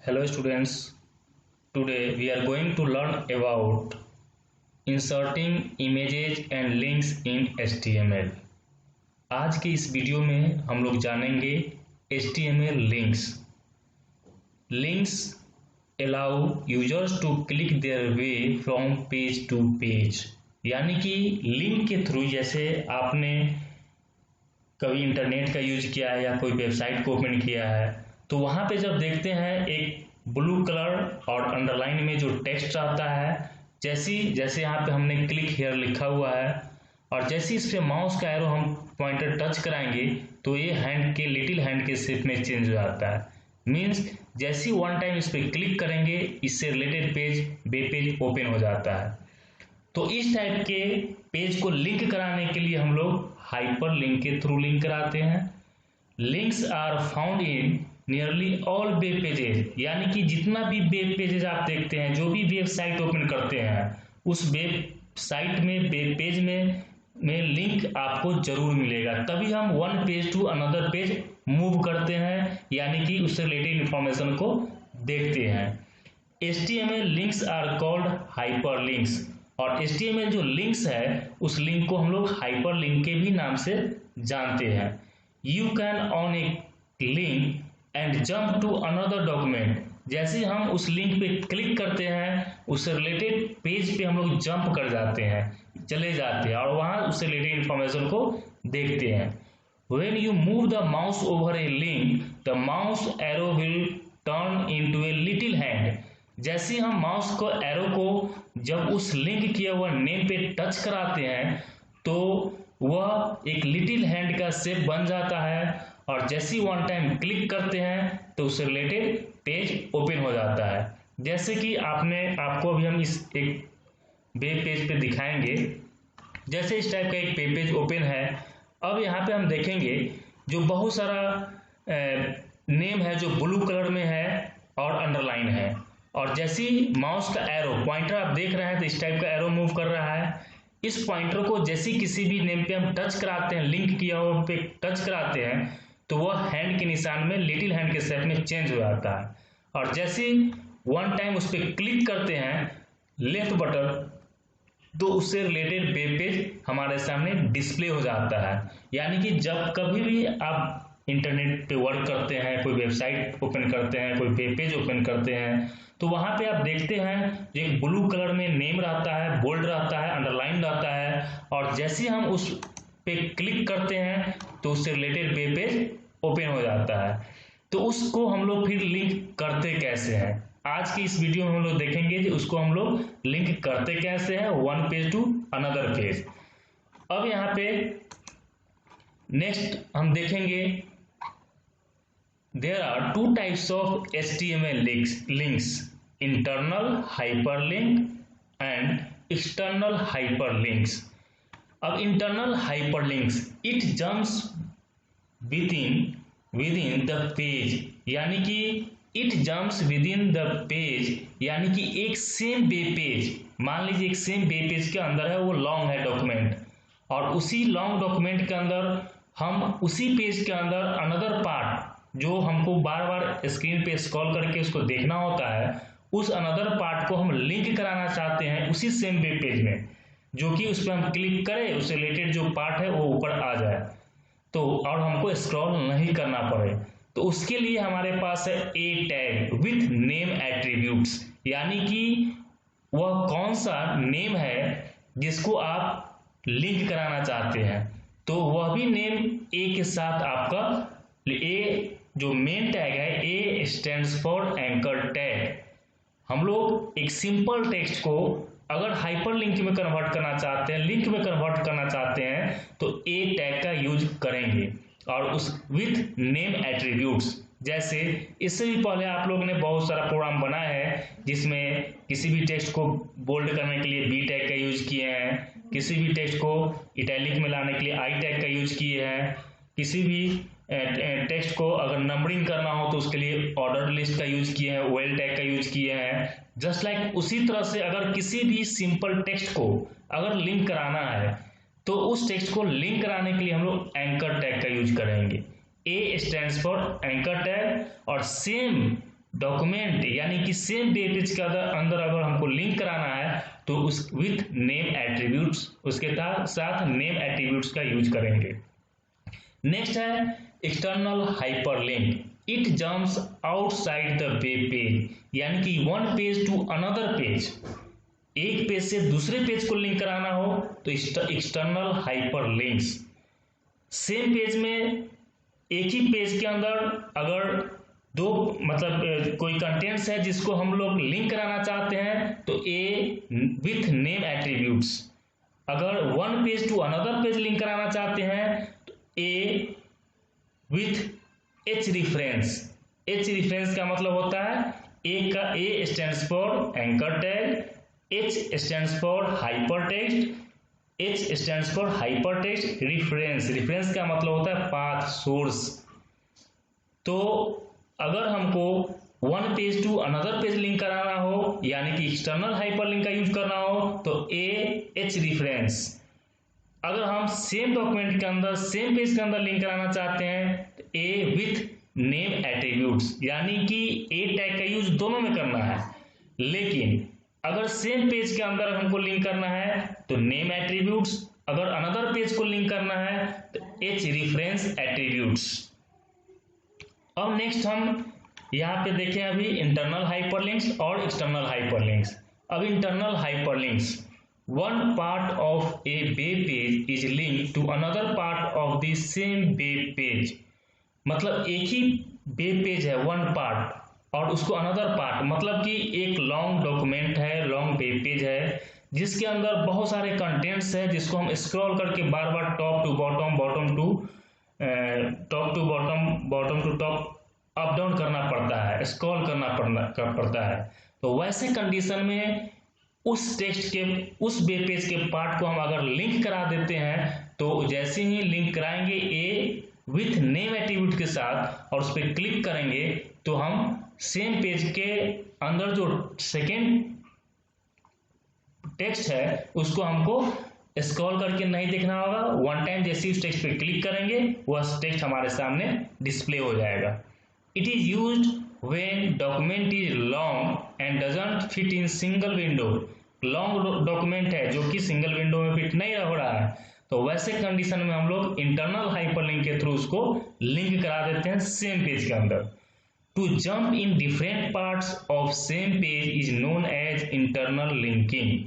Hello students, today we are going to learn about inserting images and links in HTML। आज की इस video में हम लोग जानेंगे HTML links। Links allow users to click their way from page to page, यानी कि link के थ्रू जैसे आपने कभी इंटरनेट का यूज किया है या कोई वेबसाइट को ओपन किया है तो वहाँ पे जब देखते हैं एक ब्लू कलर और अंडरलाइन में जो टेक्स्ट आता है, जैसे यहाँ पे हमने क्लिक हियर लिखा हुआ है और जैसे इस पे माउस का एरो हम पॉइंटर टच कराएंगे तो ये हैंड के लिटिल हैंड के शेप में चेंज हो जाता है। मीन्स जैसे ही वन टाइम इस पे क्लिक करेंगे इससे रिलेटेड वेब पेज ओपन हो जाता है। तो इस टाइप के पेज को लिंक कराने के लिए हम लोग हाइपर लिंक के थ्रू लिंक कराते हैं। Links are found in nearly all web pages, यानी कि जितना भी वेब पेजेज आप देखते हैं, जो भी वेबसाइट ओपन करते हैं उस वेबसाइट में वेब पेज में लिंक आपको जरूर मिलेगा, तभी हम one page to another page move करते हैं, यानी कि उससे रिलेटेड इंफॉर्मेशन को देखते हैं। HTML links are called hyper links, और HTML जो लिंक्स है उस लिंक को हम लोग हाइपर लिंक के भी नाम से जानते हैं। You can on a link and jump to another document, जैसे हम उस लिंक पे क्लिक करते हैं उससे रिलेटेड पेज पे हम लोग जंप कर जाते हैं, चले जाते हैं और वहां उससे रिलेटेड इंफॉर्मेशन को देखते हैं। When you move the mouse over A link the mouse arrow will turn into a little hand, जैसे हम माउस को एरो को जब उस लिंक किया हुआ नेम पे टच कराते हैं तो वह एक लिटिल हैंड का शेप बन जाता है और जैसे ही वन टाइम क्लिक करते हैं तो उससे रिलेटेड पेज ओपन हो जाता है। जैसे कि आपको अभी हम इस एक वेब पेज पे दिखाएंगे, जैसे इस टाइप का एक वेब पेज ओपन है। अब यहाँ पे हम देखेंगे जो बहुत सारा नेम है जो ब्लू कलर में है और अंडरलाइन है, और जैसे ही माउस का एरो पॉइंटर आप देख रहे हैं तो इस टाइप का एरो मूव कर रहा है। इस पॉइंटर को जैसे किसी भी नेम पे हम टच कराते हैं, लिंक किया हुआ पे टच कराते हैं तो वह हैंड के निशान में लिटिल हैंड के शेप में चेंज हो जाता है, और जैसे वन टाइम उस पर क्लिक करते हैं लेफ्ट बटन तो उससे रिलेटेड वेब पेज हमारे सामने डिस्प्ले हो जाता है। यानी कि जब कभी भी आप इंटरनेट पे वर्क करते हैं, कोई वेबसाइट ओपन करते हैं, कोई वेब पेज ओपन करते हैं तो वहां पे आप देखते हैं जो एक ब्लू कलर में नेम रहता है, बोल्ड रहता है, अंडरलाइन रहता है, और जैसे हम उस पे क्लिक करते हैं तो उससे रिलेटेड वेब पेज ओपन हो जाता है। तो उसको हम लोग फिर लिंक करते कैसे हैं, आज की इस वीडियो में हम लोग देखेंगे कि उसको हम लोग लिंक करते कैसे हैं one page to another page. अब यहाँ पे नेक्स्ट हम देखेंगे there are two types of HTML links, internal hyperlink and external hyperlinks। अब internal hyperlinks it jumps within the page, यानी कि it jumps within the page, यानी कि एक सेम वेब पेज, मान लीजिए एक सेम वेब पेज के अंदर है, वो लॉन्ग है डॉक्यूमेंट, और उसी लॉन्ग डॉक्यूमेंट के अंदर हम उसी पेज के अंदर अनदर पार्ट जो हमको बार बार स्क्रीन पे स्क्रॉल करके उसको देखना होता है, उस अनदर पार्ट को हम लिंक कराना चाहते हैं उसी सेम वेब पेज में, जो कि उस पर हम क्लिक करें उससे रिलेटेड जो पार्ट है वो ऊपर आ जाए तो, और हमको स्क्रॉल नहीं करना पड़े। तो उसके लिए हमारे पास है ए टैग विथ नेम एट्रीब्यूट्स, यानी कि वह कौन सा नेम है जिसको आप लिंक कराना चाहते हैं, तो वह भी नेम ए के साथ आपका ए जो मेन टैग है A stands for anchor tag. हम लोग एक सिंपल टेक्स्ट को अगर हाइपर लिंक में कन्वर्ट करना चाहते हैं, लिंक में कन्वर्ट करना चाहते हैं तो ए टैग का यूज करेंगे, और उस विथ नेम एट्रीब्यूट्स। जैसे इससे भी पहले आप लोगों ने बहुत सारा प्रोग्राम बनाया है जिसमें किसी भी टेक्स्ट को बोल्ड करने के लिए बी टैग का यूज किए हैं, किसी भी टेक्स्ट को इटैलिक में लाने के लिए आई टैग का यूज किए हैं, किसी भी टेक्स्ट को अगर नंबरिंग करना हो तो उसके लिए ऑर्डर लिस्ट का यूज किए हैं, वेल टैग का यूज किए हैं। जस्ट लाइक उसी तरह से अगर किसी भी सिंपल टेक्स्ट को अगर लिंक कराना है तो उस टेक्स्ट को लिंक कराने के लिए हम लोग एंकर टैग का यूज करेंगे। ए स्टैंड्स फॉर एंकर टैग, और सेम डॉक्यूमेंट यानी कि सेम वेब पेज के अंदर अगर हमको लिंक कराना है तो उस विथ नेम एट्रीब्यूट्स, उसके साथ नेम एट्रीब्यूट्स का यूज करेंगे। नेक्स्ट है external hyperlink. It jumps outside the web page, यानी कि one page to another page, एक पेज से दूसरे पेज को लिंक कराना हो तो एक्सटर्नल हाइपरलिंक्स। सेम पेज में एक ही पेज के अंदर अगर दो मतलब कोई कंटेंट्स है जिसको हम लोग लिंक कराना चाहते हैं तो ए विथ नेम एट्रीब्यूट्स, अगर one page to another page link कराना चाहते हैं तो A with H reference. H reference का मतलब होता है A stands for anchor tag, H stands for hypertext, H stands for hypertext reference. Reference का मतलब होता है पाथ, सोर्स। तो अगर हमको वन page to another page link कराना हो यानी कि एक्सटर्नल हाइपरलिंक का यूज करना हो तो ए एच रिफरेंस। अगर हम सेम डॉक्यूमेंट के अंदर सेम पेज के अंदर लिंक कराना चाहते हैं तो ए विथ नेम एट्रीब्यूट्स, यानी कि ए टैग का यूज दोनों में करना है, लेकिन अगर सेम पेज के अंदर हमको लिंक करना है तो नेम एट्रीब्यूट्स, अगर अनदर पेज को लिंक करना है तो एच रिफरेंस एट्रीब्यूट्स। अब नेक्स्ट हम यहाँ पे देखें अभी इंटरनल हाइपरलिंक्स और एक्सटर्नल हाइपरलिंक्स। अब internal hyperlinks, one part of a web page is link to another part of the same web page. मतलब एक ही वेब पेज है वन पार्ट और उसको अनदर पार्ट, मतलब कि एक लॉन्ग डॉक्यूमेंट है, लॉन्ग वेब पेज है जिसके अंदर बहुत सारे कंटेंट्स है जिसको हम स्क्रॉल करके बार बार top to bottom, bottom to top to bottom, bottom to top up down करना पड़ता है, स्क्रॉल करना पड़ता है। तो वैसे कंडीशन में उस टेक्स्ट के उस वेब पेज के पार्ट को हम अगर लिंक करा देते हैं तो जैसे ही लिंक कराएंगे ए विथ नेम एट्रीब्यूट के साथ और उस पर क्लिक करेंगे तो हम सेम पेज के अंदर जो सेकेंड टेक्स्ट है उसको हमको स्क्रॉल करके नहीं देखना होगा। वन टाइम जैसे उस टेक्स्ट पे क्लिक करेंगे वह टेक्स्ट हमारे सामने डिस्प्ले हो जाएगा। It is used when document is long and doesn't fit in single window. Long document है जो कि सिंगल विंडो में फिट नहीं हो रहा है तो वैसे कंडीशन में हम लोग इंटरनल हाइपरलिंक के थ्रू उसको लिंक करा देते हैं सेम पेज के अंदर। To jump in different parts of same page is known as internal linking.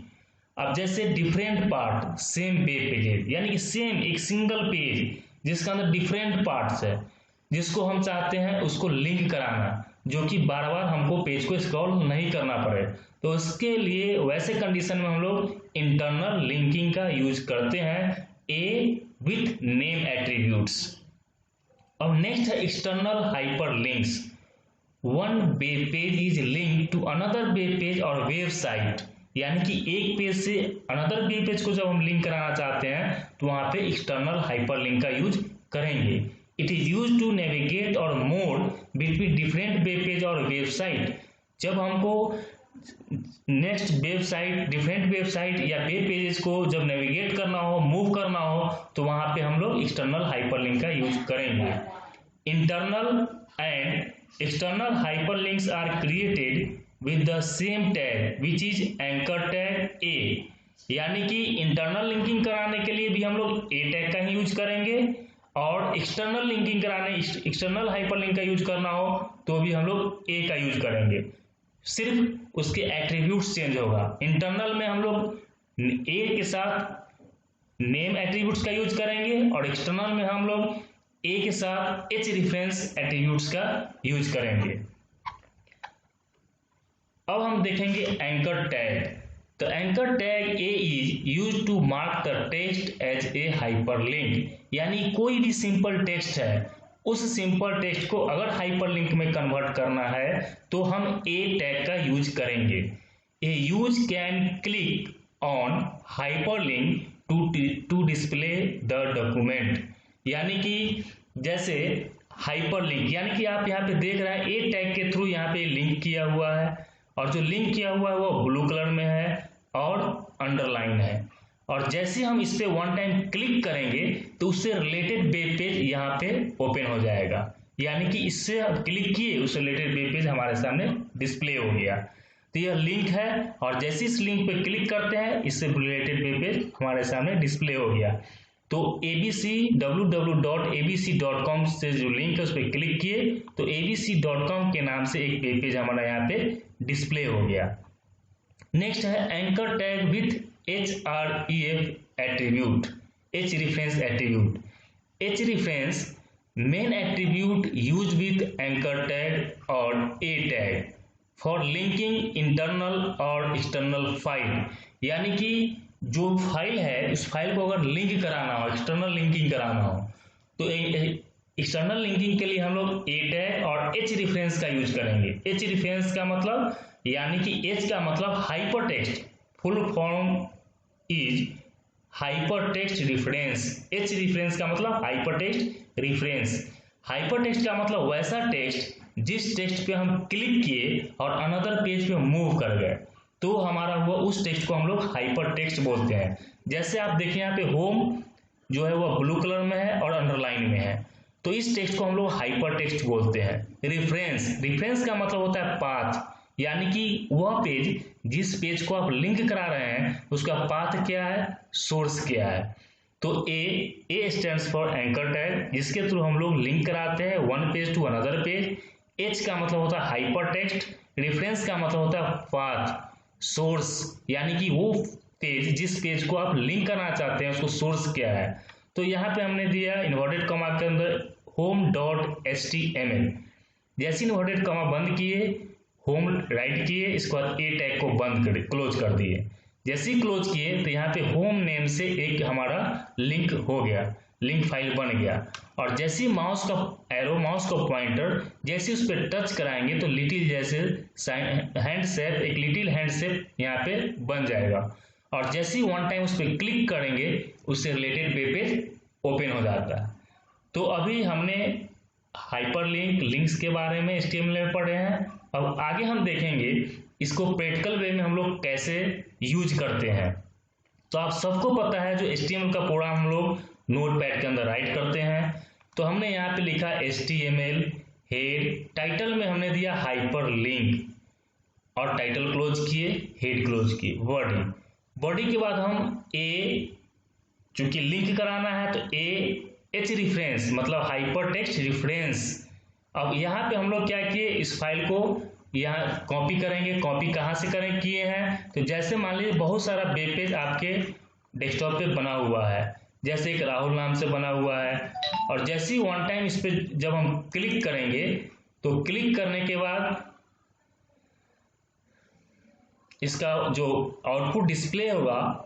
अब जैसे different part same web page यानी कि सेम एक सिंगल पेज जिसके अंदर डिफरेंट पार्ट्स है जिसको हम चाहते हैं उसको लिंक कराना, जो कि बार बार हमको पेज को स्क्रॉल नहीं करना पड़े, तो इसके लिए वैसे कंडीशन में हम लोग इंटरनल लिंकिंग का यूज करते हैं ए विथ नेम एट्रीब्यूट्स। अब नेक्स्ट है external hyperlinks. One web page is link to another web page और वेबसाइट, यानी कि एक पेज से अनदर वेब पेज को जब हम लिंक कराना चाहते हैं तो वहां पे एक्सटर्नल हाइपरलिंक का यूज करेंगे। It is use to navigate और mode between different web page और वेबसाइट। जब हमको नेक्स्ट वेबसाइट, डिफरेंट वेबसाइट या वेब पेजेस को जब नेविगेट करना हो, मूव करना हो तो वहां पे हम लोग एक्सटर्नल हाइपरलिंक का यूज करेंगे। Internal and external hyperlinks are created with the same tag which is anchor tag A, यानी कि इंटरनल लिंकिंग कराने के लिए भी हम लोग ए टैग का ही यूज करेंगे और एक्सटर्नल लिंकिंग कराने, एक्सटर्नल हाइपरलिंक का यूज करना हो तो भी हम लोग ए का यूज करेंगे, सिर्फ उसके एट्रीब्यूट्स चेंज होगा। इंटरनल में हम लोग ए के साथ नेम एट्रीब्यूट्स का यूज करेंगे और एक्सटर्नल में हम लोग ए के साथ एच रेफरेंस एट्रीब्यूट्स का यूज करेंगे। अब हम देखेंगे एंकर टैग। तो anchor tag A is use to mark the text as a hyperlink, यानी कोई भी सिंपल टेक्स्ट है उस सिंपल टेक्स्ट को अगर हाइपरलिंक में कन्वर्ट करना है तो हम ए टैग का यूज करेंगे। A use can click on hyperlink to display the document, यानी कि जैसे हाइपरलिंक यानी कि आप यहाँ पे देख रहे हैं ए टैग के थ्रू यहाँ पे लिंक किया हुआ है और जो लिंक किया हुआ है वो ब्लू कलर में है और अंडरलाइन है, और जैसे हम इस पे वन टाइम क्लिक करेंगे तो उससे रिलेटेड वेब पेज यहाँ पे ओपन हो जाएगा। यानी कि इससे क्लिक किए उस रिलेटेड वेब पेज हमारे सामने डिस्प्ले हो गया। तो यह लिंक है और जैसे इस लिंक पे क्लिक करते हैं इससे रिलेटेड वेब पेज हमारे सामने डिस्प्ले हो गया। तो www.abc.com से जो लिंक है उस पर क्लिक किए तो abc.com के नाम से एक वेब पेज हमारा यहाँ पे डिस्प्ले हो गया। नेक्स्ट है anchor tag with href attribute, href attribute. href main attribute use with anchor tag और a tag for linking internal और एक्सटर्नल फाइल, यानी कि जो फाइल है उस फाइल को अगर लिंक कराना हो, एक्सटर्नल लिंकिंग कराना हो, तो एक्सटर्नल लिंकिंग के लिए हम लोग a टैग और href का यूज करेंगे। href का मतलब यानी कि h का मतलब hyper text, full form is hyper text reference. href का मतलब hyper text reference. Hyper text का मतलब वैसा टेक्स्ट जिस टेक्स्ट पे हम क्लिक किए और अनदर पेज पे मूव कर गए तो हमारा हुआ उस टेक्स्ट को हम लोग हाइपर टेक्स्ट बोलते हैं। जैसे आप देखिए यहाँ पे होम जो है वह ब्लू कलर में है और अंडरलाइन में है, तो इस टेक्स्ट को हम लोग हाइपर टेक्स्ट बोलते हैं। रेफरेंस का मतलब होता है पाथ, यानी कि वह पेज जिस पेज को आप लिंक करा रहे हैं उसका पाथ क्या है, सोर्स क्या है। तो A stands for anchor tag, जिसके थ्रू हम लोग लिंक कराते हैं one page to another page. H का मतलब होता है हाइपर टेक्स्ट, रेफरेंस का मतलब होता है पाथ, सोर्स, यानी कि वो पेज जिस पेज को आप लिंक करना चाहते हैं उसको सोर्स क्या है। तो यहाँ पे हमने दिया इन्वर्टेड कॉमा के अंदर home.html। जैसे इन्वर्टेड कॉमा बंद किए, होम राइट किए, इसके बाद ए टैग को बंद कर क्लोज कर दिए। जैसे ही क्लोज किए तो यहाँ पे होम नेम से एक हमारा लिंक हो गया, लिंक फाइल बन गया। और जैसे ही माउस का एरो, माउस का पॉइंटर जैसे उस पर टच कराएंगे तो लिटिल जैसे हैंड शेप, एक लिटिल हैंड शेप यहाँ पे बन जाएगा। और जैसे ही वन टाइम उस पर क्लिक करेंगे उससे रिलेटेड वेब पेज ओपन हो जाता है। तो अभी हमने हाइपरलिंक, लिंक्स के बारे में HTML में पढ़े हैं। अब आगे हम देखेंगे इसको प्रैक्टिकल वे में हम लोग कैसे यूज करते हैं। तो आप सबको पता है जो HTML का प्रोग्राम हम लोग नोटपैड के अंदर राइट करते हैं। तो हमने यहाँ पे लिखा HTML हेड, टाइटल में हमने दिया हाइपरलिंक और टाइटल क्लोज किए, हेड क्लोज किए, बॉडी के बाद हम चूंकि लिंक कराना है तो href मतलब हाइपर टेक्स्ट रिफरेंस। अब यहाँ पे हम लोग क्या किए, इस फाइल को यहाँ कॉपी करेंगे। कॉपी कहाँ से करें किए हैं, तो जैसे मान लीजिए बहुत सारा वेब पेज आपके डेस्कटॉप पे बना हुआ है, जैसे एक राहुल नाम से बना हुआ है। और जैसे ही वन टाइम इस पे जब हम क्लिक करेंगे तो क्लिक करने के बाद इसका जो आउटपुट डिस्प्ले होगा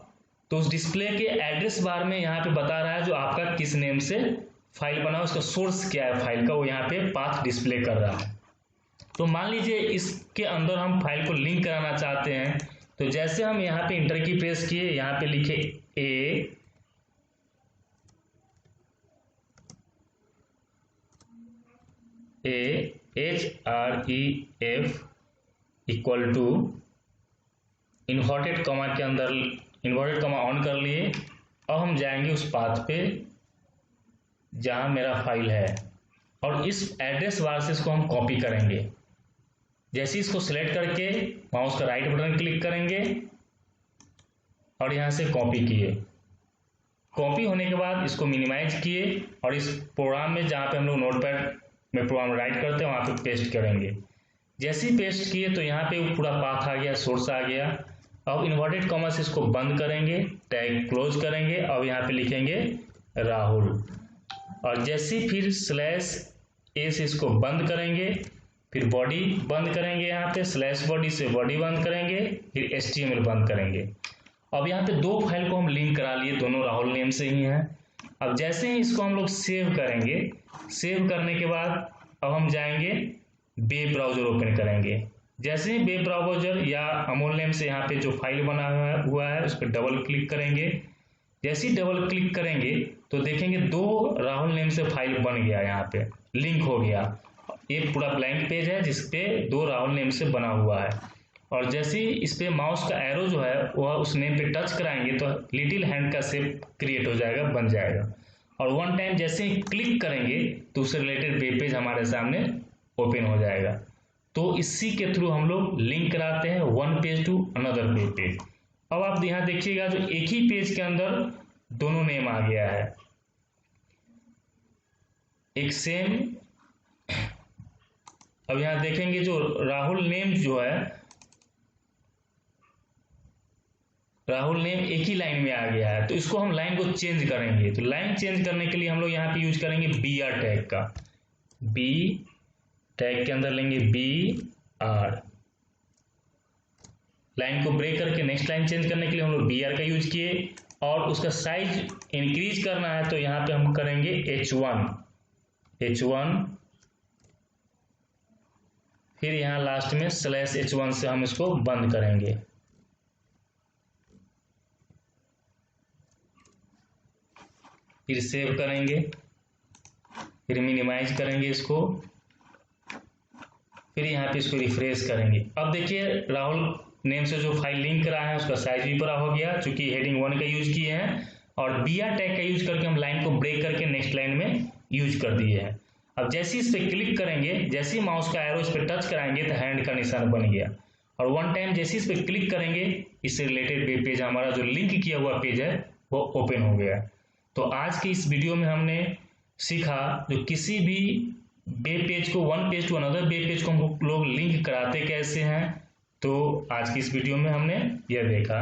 तो उस डिस्प्ले के एड्रेस बार में यहाँ पे बता रहा है जो आपका किस नेम से फाइल बना, उसका सोर्स क्या है फाइल का, वो यहाँ पे पाथ डिस्प्ले कर रहा है। तो मान लीजिए इसके अंदर हम फाइल को लिंक कराना चाहते हैं, तो जैसे हम यहाँ पे इंटर की प्रेस किए, यहाँ पे लिखे href equal to inverted comma के अंदर इन्वर्टेड कॉमा ऑन कर लिए। अब हम जाएंगे उस पाथ पे जहां मेरा फाइल है और इस एड्रेस बार से इसको हम कॉपी करेंगे। जैसे इसको सिलेक्ट करके माउस का राइट बटन क्लिक करेंगे और यहां से कॉपी किए। कॉपी होने के बाद इसको मिनिमाइज किए और इस प्रोग्राम में जहां पे हम लोग नोटपैड में प्रोग्राम राइट करते हैं वहां पे पेस्ट करेंगे। जैसे ही पेस्ट किए तो यहाँ पे पूरा पाथ आ गया, सोर्स आ गया। अब इन्वर्टेड कॉमा से इसको बंद करेंगे, टैग क्लोज करेंगे, अब यहाँ पे लिखेंगे राहुल। और जैसे फिर /a से इसको बंद करेंगे, फिर बॉडी बंद करेंगे, यहाँ पे /body से बॉडी बंद करेंगे, फिर HTML बंद करेंगे। अब यहाँ पे दो फाइल को हम लिंक करा लिए, दोनों राहुल नेम से ही हैं। अब जैसे ही इसको हम लोग सेव करेंगे, सेव करने के बाद अब हम जाएंगे वेब ब्राउजर ओपन करेंगे। जैसे ही वेब ब्राउजर या अमोल नेम से यहाँ पे जो फाइल बना हुआ है उस पर डबल क्लिक करेंगे। जैसे ही डबल क्लिक करेंगे तो देखेंगे दो राहुल नेम से फाइल बन गया, यहाँ पे लिंक हो गया। एक पूरा ब्लैंक पेज है जिसपे दो राहुल नेम से बना हुआ है। और जैसे ही इस पे माउस का एरो जो है वह उस नेम पे टच कराएंगे तो लिटिल हैंड का शेप क्रिएट हो जाएगा, बन जाएगा। और वन टाइम जैसे ही क्लिक करेंगे तो उससे रिलेटेड वेब पेज हमारे सामने ओपन हो जाएगा। तो इसी के थ्रू हम लोग लिंक कराते हैं one page to another web page. अब आप यहाँ देखिएगा जो एक ही पेज के अंदर दोनों नेम आ गया है, एक सेम। अब यहाँ देखेंगे जो राहुल नेम जो है, राहुल नेम एक ही लाइन में आ गया है, तो इसको हम लाइन को चेंज करेंगे। तो लाइन चेंज करने के लिए हम लोग यहाँ पे यूज करेंगे BR टैग का। बी टैग के अंदर लेंगे BR। लाइन को ब्रेक करके नेक्स्ट लाइन चेंज करने के लिए हम लोग BR का यूज किए, और उसका साइज इंक्रीज करना है तो यहाँ पे हम करेंगे H1, फिर यहाँ लास्ट में /H1 से हम इसको बंद करेंगे। फिर सेव करेंगे, फिर मिनिमाइज करेंगे इसको, फिर यहाँ पे इसको रिफ्रेश करेंगे। अब देखिए राहुल नेम से जो फाइल लिंक करा है उसका साइज भी बड़ा हो गया, चूंकि हेडिंग 1 का यूज किए हैं, और BR टैग का यूज करके हम लाइन को ब्रेक करके नेक्स्ट लाइन में यूज कर दिए हैं। अब जैसे इस पर क्लिक करेंगे, जैसे ही माउस का एरो इस पर टच कराएंगे तो हैंड का निशान बन गया, और वन टाइम जैसे इस पर क्लिक करेंगे इससे रिलेटेड वेब पेज हमारा जो लिंक किया हुआ पेज है वो ओपन हो गया। तो आज की इस वीडियो में हमने सीखा जो किसी भी वेब पेज को one page to another web page को हम लोग लिंक कराते कैसे हैं। तो आज की इस वीडियो में हमने यह देखा।